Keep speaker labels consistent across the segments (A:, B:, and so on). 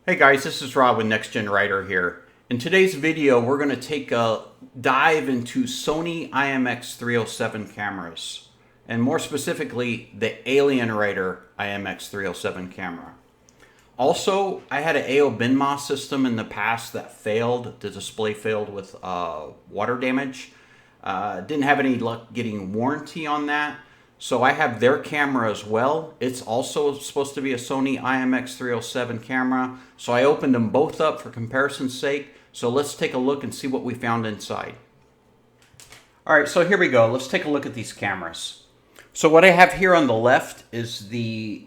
A: Hey guys, this is Rob with AlienRider here. In today's video, we're going to take a dive into Sony IMX307 cameras, and more specifically, the AlienRider IMX307 camera. Also, I had an Aobenma system in the past that failed. The display failed with water damage. Didn't have any luck getting warranty on that. So I have their camera as well. It's also supposed to be a Sony IMX307 camera. So I opened them both up for comparison's sake. So let's take a look and see what we found inside. All right, so here we go. Let's take a look at these cameras. So what I have here on the left is the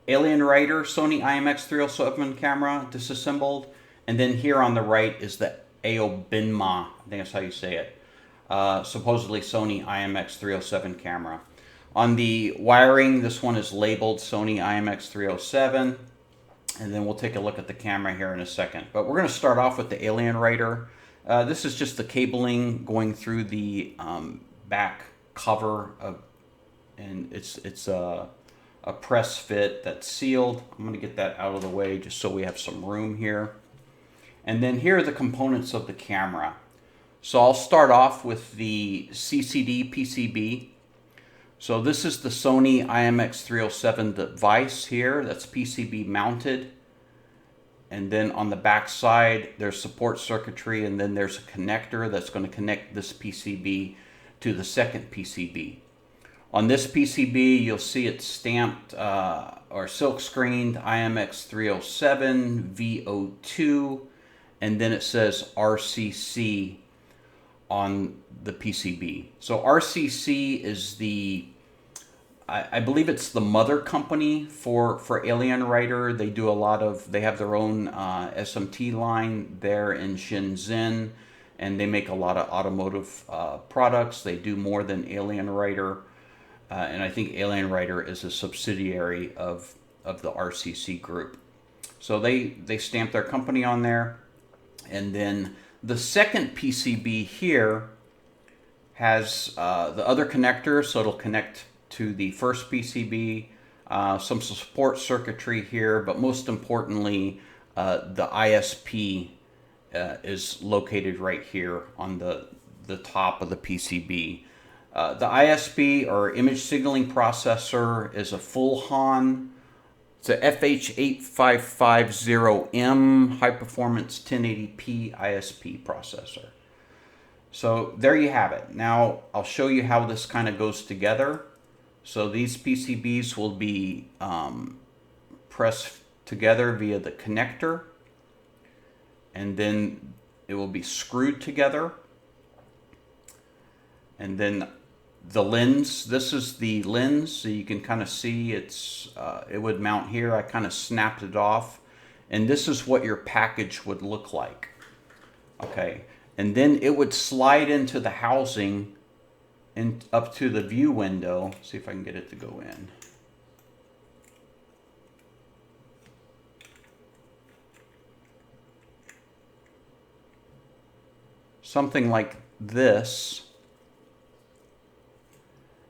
A: AlienRider Sony IMX307 camera disassembled. And then here on the right is the Aobenma, I think that's how you say it, supposedly Sony IMX307 camera. On the wiring, this one is labeled Sony IMX307, and then we'll take a look at the camera here in a second. But we're going to start off with the AlienRider. This is just the cabling going through the back cover, and it's a press fit that's sealed. I'm going to get that out of the way just so we have some room here. And then here are the components of the camera. So I'll start off with the CCD PCB. So this is the Sony IMX307 device here that's PCB mounted. And then on the back side, there's support circuitry, and then there's a connector that's going to connect this PCB to the second PCB. On this PCB, you'll see it's stamped or silk screened IMX307 VO2, and then it says RCC on the PCB. So RCC is the, I believe it's the mother company for AlienRider. They do a lot of, they have their own SMT line there in Shenzhen, and they make a lot of automotive products. They do more than AlienRider, and I think AlienRider is a subsidiary of the RCC group. So they stamp their company on there, and then the second PCB here has the other connector, so it'll connect to the first PCB, some support circuitry here, but most importantly, the ISP is located right here on the top of the PCB. The ISP, or image signaling processor, is a full HON. It's a FH8550M high performance 1080p ISP processor. So there you have it. Now I'll show you how this kind of goes together. So these PCBs will be pressed together via the connector, and then it will be screwed together. And then the lens, this is the lens, so you can kind of see it's it would mount here. I kind of snapped it off, and this is what your package would look like. Okay, and then it would slide into the housing and up to the view window. See if I can get it to go in. Something like this.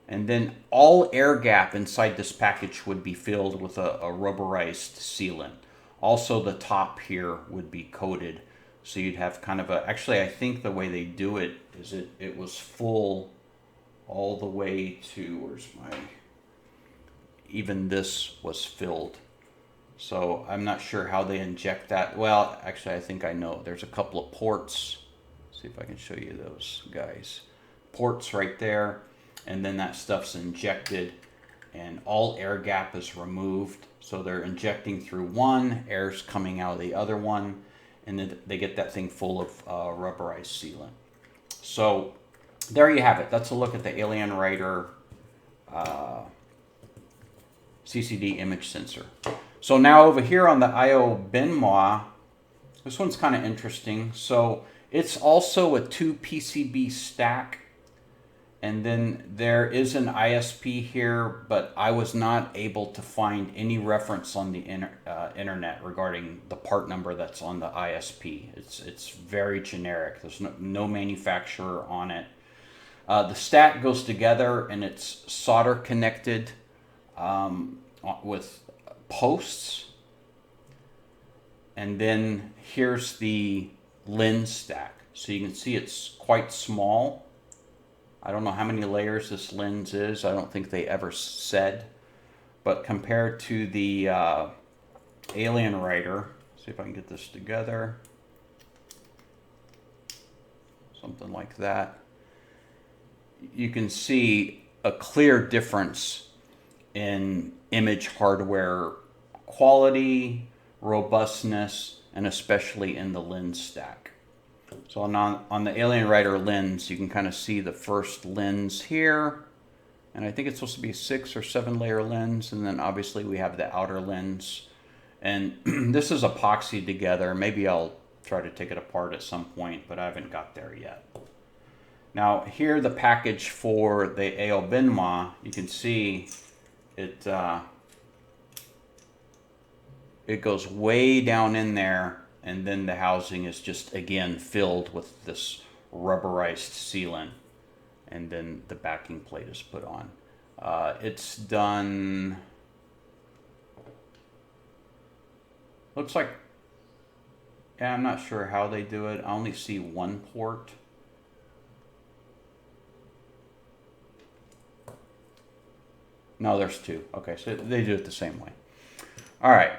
A: And then all air gap inside this package would be filled with a rubberized sealant. Also, the top here would be coated. So you'd have kind of a, actually I think the way they do it is it was full all the way to, where's my, even this was filled. So I'm not sure how they inject that. Well, actually I think I know. There's a couple of ports. See if I can show you those guys. Ports right there. And then that stuff's injected, and all air gap is removed. So they're injecting through one, air's coming out of the other one, and then they get that thing full of rubberized sealant. So there you have it. That's a look at the AlienRider CCD image sensor. So now over here on the Aobenma, this one's kind of interesting. So it's also a 2 PCB stack. And then there is an ISP here, but I was not able to find any reference on the internet regarding the part number that's on the ISP. It's very generic. There's no manufacturer on it. The stack goes together, and it's solder connected with posts. And then here's the lens stack. So you can see it's quite small. I don't know how many layers this lens is. I don't think they ever said. But compared to the AlienRider, see if I can get this together. Something like that. You can see a clear difference in image hardware quality, robustness, and especially in the lens stack. So on the AlienRider lens, you can kind of see the first lens here. And I think it's supposed to be a 6 or 7 layer lens. And then obviously we have the outer lens. And this is epoxied together. Maybe I'll try to take it apart at some point, but I haven't got there yet. Now here, the package for the Aobenma, you can see it goes way down in there, and then the housing is just again filled with this rubberized sealant, and then the backing plate is put on. It's done, looks like, yeah, I'm not sure how they do it. I only see one port. No, there's two. Okay, so they do it the same way. All right,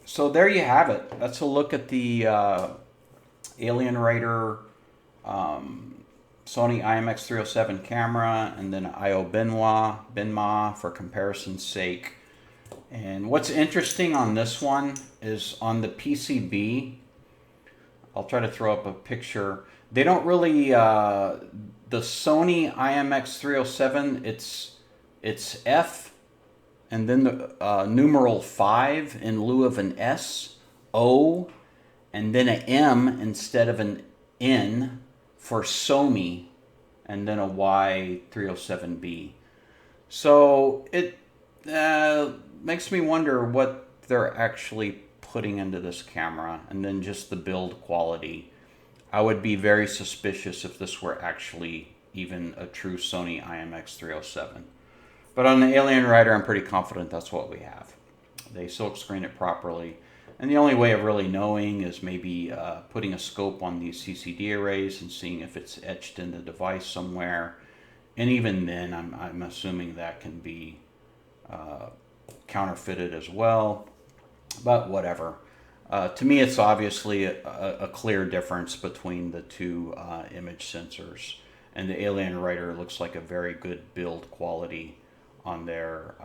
A: so there you have it. That's a look at the AlienRider Sony IMX307 camera, and then Aobenma for comparison's sake. And what's interesting on this one is on the PCB, I'll try to throw up a picture. They don't really, the Sony IMX307, it's F and then the numeral 5 in lieu of an S, O, and then an M instead of an N for Sony, and then a Y307B. So it makes me wonder what they're actually putting into this camera, and then just the build quality. I would be very suspicious if this were actually even a true Sony IMX307. But on the AlienRider, I'm pretty confident that's what we have. They silkscreen it properly. And the only way of really knowing is maybe putting a scope on these CCD arrays and seeing if it's etched in the device somewhere. And even then, I'm assuming that can be counterfeited as well. But whatever. To me, it's obviously a clear difference between the two image sensors. And the AlienRider looks like a very good build quality on their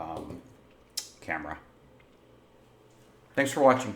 A: camera. Thanks for watching.